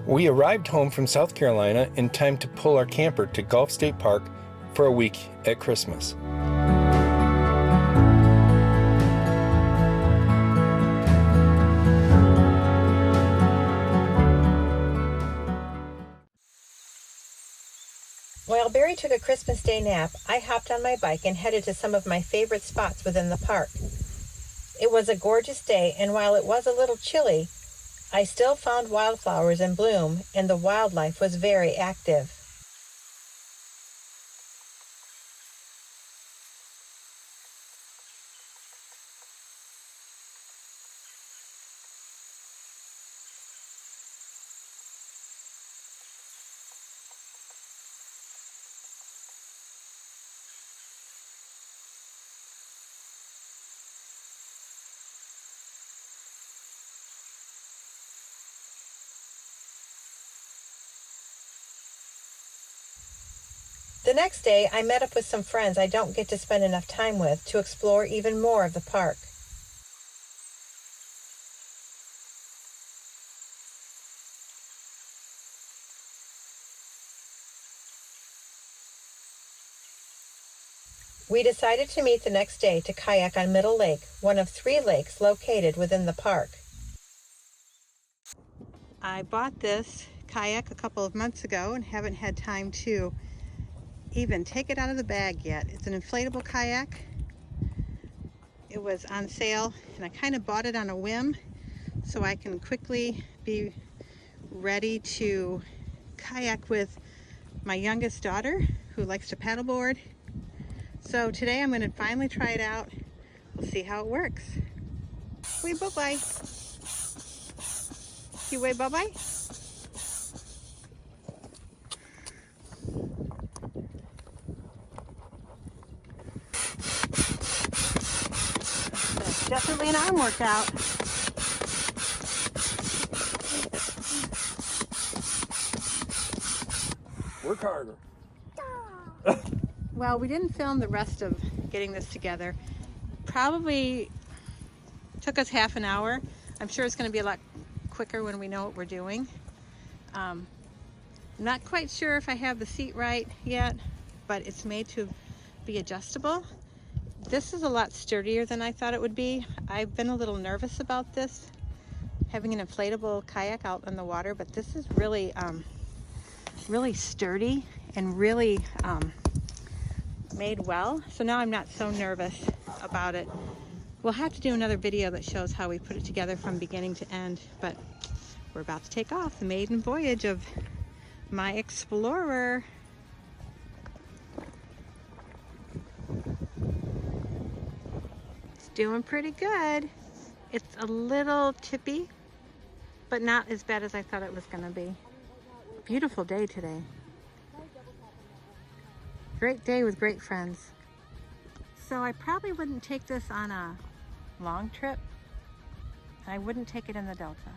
We arrived home from South Carolina in time to pull our camper to Gulf State Park for a week at Christmas. While Barry took a Christmas Day nap, I hopped on my bike and headed to some of my favorite spots within the park. It was a gorgeous day, and while it was a little chilly, I still found wildflowers in bloom, and the wildlife was very active. The next day, I met up with some friends I don't get to spend enough time with to explore even more of the park. We decided to meet the next day to kayak on Middle Lake, one of 3 lakes located within the park. I bought this kayak a couple of months ago and haven't had time to even take it out of the bag yet. It's an inflatable kayak. It was on sale and I kind of bought it on a whim so I can quickly be ready to kayak with my youngest daughter who likes to paddleboard. So today I'm going to finally try it out. We'll see how it works. Wave bye-bye. You wave bye-bye? Definitely an arm workout. Work harder. Well, we didn't film the rest of getting this together. Probably took us half an hour. I'm sure it's going to be a lot quicker when we know what we're doing. I'm not quite sure if I have the seat right yet, but it's made to be adjustable. This is a lot sturdier than I thought it would be. I've been a little nervous about this, having an inflatable kayak out on the water, but this is really, really sturdy and really made well. So now I'm not so nervous about it. We'll have to do another video that shows how we put it together from beginning to end, but we're about to take off the maiden voyage of my Explorer. Doing pretty good. It's a little tippy, but not as bad as I thought it was going to be. Beautiful day today. Great day with great friends. So I probably wouldn't take this on a long trip, and I wouldn't take it in the Delta.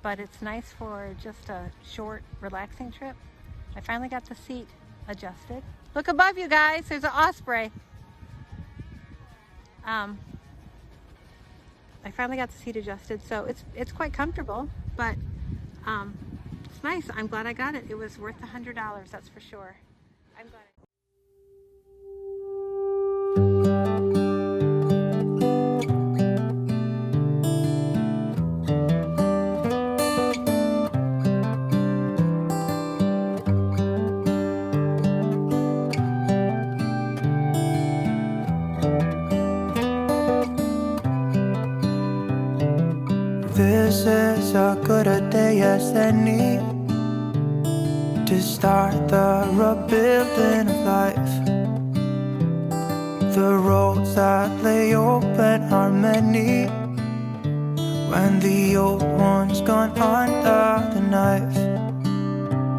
But it's nice for just a short, relaxing trip. I finally got the seat adjusted. Look above you guys, there's an osprey. I finally got the seat adjusted, so it's quite comfortable, but it's nice. I'm glad I got it. It was worth $100, that's for sure. I'm glad. This is as good a day as any to start the rebuilding of life. The roads that lay open are many when the old one's gone under the knife.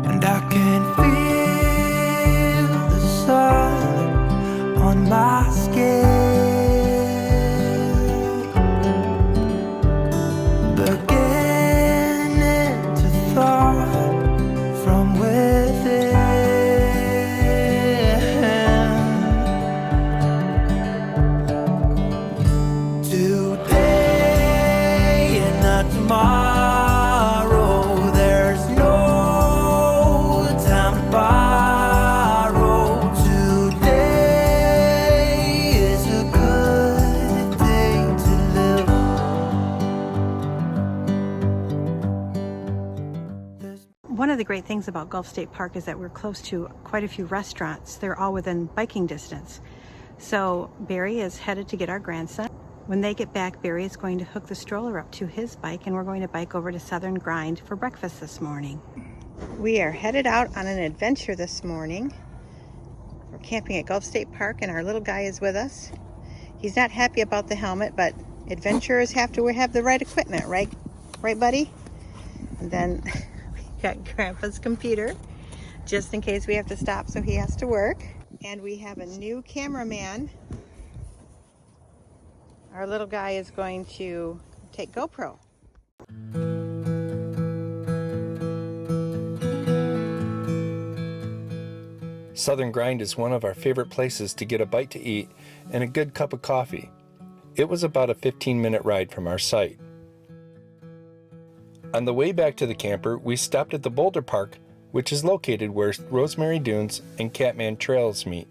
And I can feel the sun on my skin, beginning to thaw from within. Today and not tomorrow, One of the great things about Gulf State Park is that we're close to quite a few restaurants. They're all within biking distance. So Barry is headed to get our grandson. When they get back, Barry is going to hook the stroller up to his bike, and we're going to bike over to Southern Grind for breakfast this morning. We are headed out on an adventure this morning. We're camping at Gulf State Park, and our little guy is with us. He's not happy about the helmet, but adventurers have to have the right equipment, right? Right, buddy? And then we got Grandpa's computer, just in case we have to stop, so he has to work. And we have a new cameraman. Our little guy is going to take GoPro. Southern Grind is one of our favorite places to get a bite to eat and a good cup of coffee. It was about a 15-minute ride from our site. On the way back to the camper, we stopped at the Boulder Park, which is located where Rosemary Dunes and Catman Trails meet.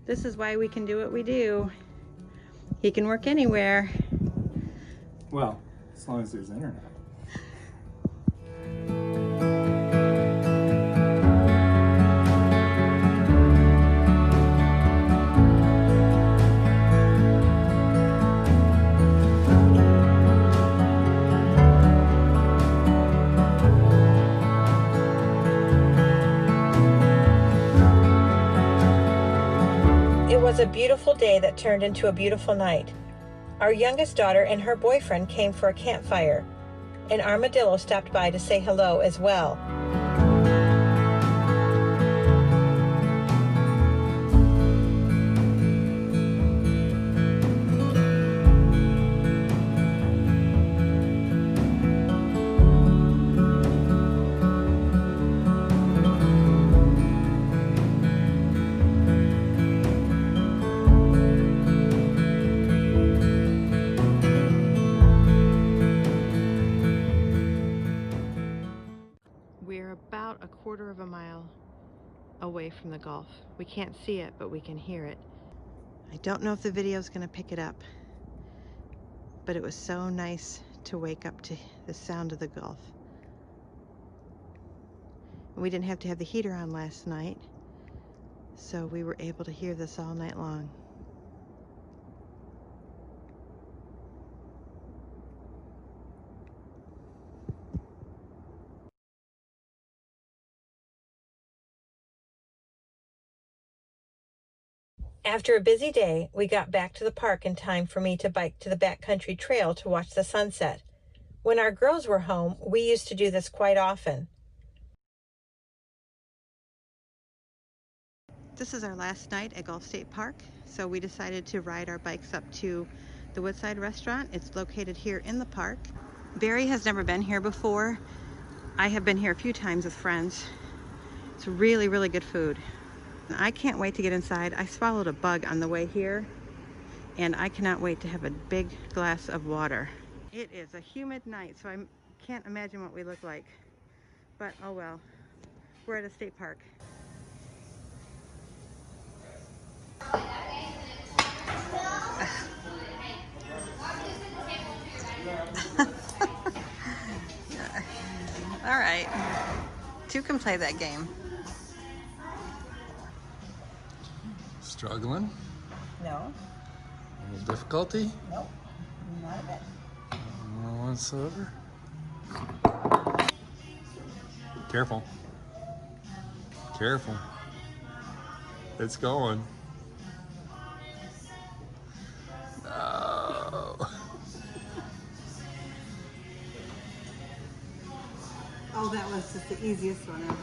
This is why we can do what we do. He can work anywhere. Well, as long as there's internet. It was a beautiful day that turned into a beautiful night. Our youngest daughter and her boyfriend came for a campfire. An armadillo stopped by to say hello as well. We're about a quarter of a mile away from the Gulf. We can't see it, but we can hear it. I don't know if the video is going to pick it up, but it was so nice to wake up to the sound of the Gulf. We didn't have to have the heater on last night, so we were able to hear this all night long. After a busy day, we got back to the park in time for me to bike to the backcountry trail to watch the sunset. When our girls were home, we used to do this quite often. This is our last night at Gulf State Park, so we decided to ride our bikes up to the Woodside Restaurant. It's located here in the park. Barry has never been here before. I have been here a few times with friends. It's really, really good food. I can't wait to get inside. I swallowed a bug on the way here, and I cannot wait to have a big glass of water. It is a humid night, so I can't imagine what we look like. But oh well. We're at a state park. All right. Two can play that game. Struggling? No. Any difficulty? Nope. Not a bit. No whatsoever. Careful. Careful. It's going. No. Oh, that was just the easiest one ever.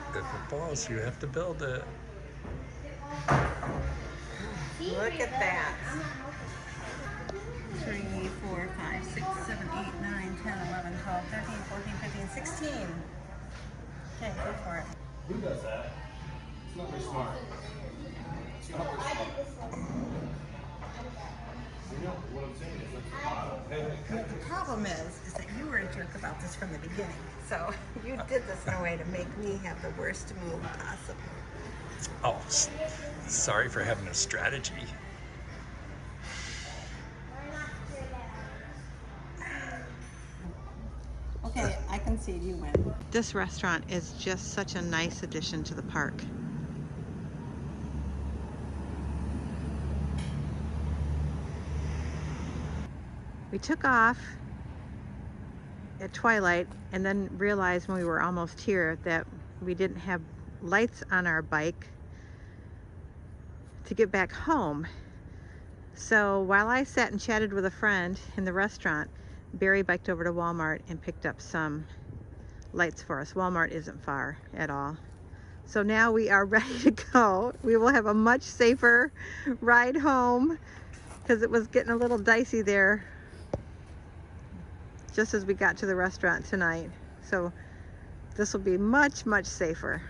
If it falls, you have to build it. Look at that. 3, 4, 5, 6, 7, 8, 9. 12, 13, 14, 15, 16. Okay, go for it. Who does that? It's not very smart. It's not very smart. You know what I'm saying is let's bottle. The problem is that you were a jerk about this from the beginning. So you did this in a way to make me have the worst move possible. Oh, sorry for having a strategy. Okay, I concede you win. This restaurant is just such a nice addition to the park. We took off at twilight and then realized when we were almost here that we didn't have lights on our bike to get back home. So while I sat and chatted with a friend in the restaurant, Barry biked over to Walmart and picked up some lights for us. Walmart isn't far at all. So now we are ready to go. We will have a much safer ride home because it was getting a little dicey there just as we got to the restaurant tonight. So this will be much, much safer.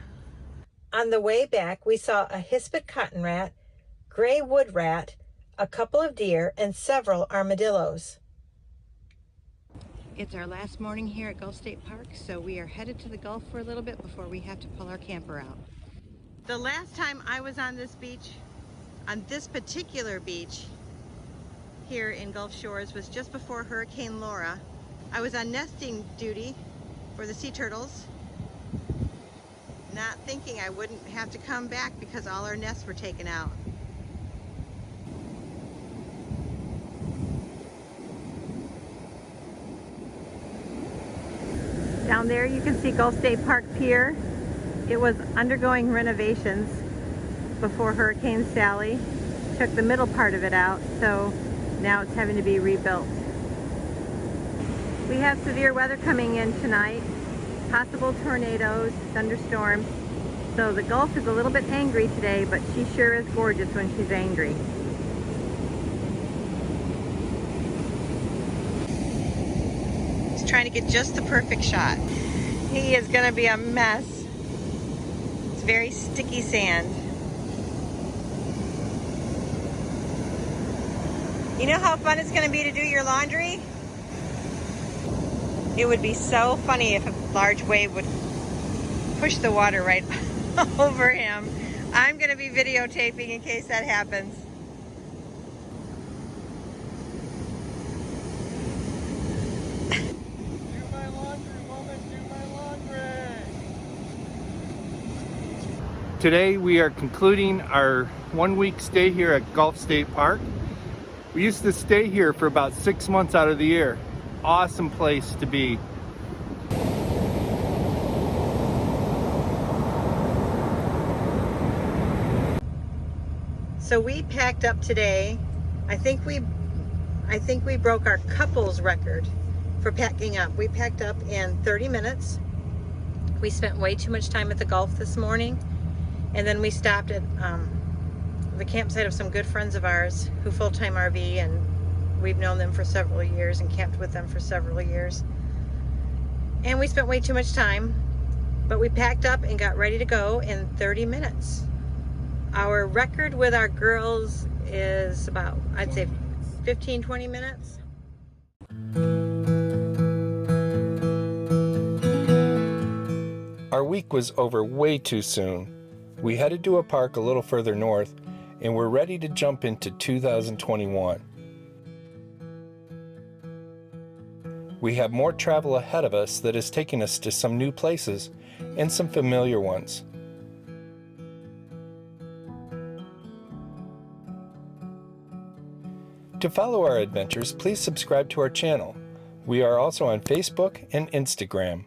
On the way back, we saw a Hispid cotton rat, gray wood rat, a couple of deer, and several armadillos. It's our last morning here at Gulf State Park, so we are headed to the Gulf for a little bit before we have to pull our camper out. The last time I was on this beach, on this particular beach here in Gulf Shores, was just before Hurricane Laura. I was on nesting duty for the sea turtles, not thinking I wouldn't have to come back because all our nests were taken out. Down there you can see Gulf State Park Pier. It was undergoing renovations before Hurricane Sally took the middle part of it out, so now it's having to be rebuilt. We have severe weather coming in tonight, possible tornadoes, thunderstorms. So the Gulf is a little bit angry today, but she sure is gorgeous when she's angry. He's trying to get just the perfect shot. He is gonna be a mess. It's very sticky sand. You know how fun it's gonna be to do your laundry? It would be so funny if a large wave would push the water right over him. I'm going to be videotaping in case that happens. Do my laundry, woman, do my laundry. Today we are concluding our 1 week stay here at Gulf State Park. We used to stay here for about 6 months out of the year. Awesome place to be. So we packed up today. I think we broke our couples record for packing up. We packed up in 30 minutes. We spent way too much time at the Gulf this morning, and then we stopped at the campsite of some good friends of ours who full-time RV, and we've known them for several years and camped with them for several years. And we spent way too much time, but we packed up and got ready to go in 30 minutes. Our record with our girls is about, I'd say, 15, 20 minutes. Our week was over way too soon. We headed to a park a little further north, and we're ready to jump into 2021. We have more travel ahead of us that is taking us to some new places and some familiar ones. To follow our adventures, please subscribe to our channel. We are also on Facebook and Instagram.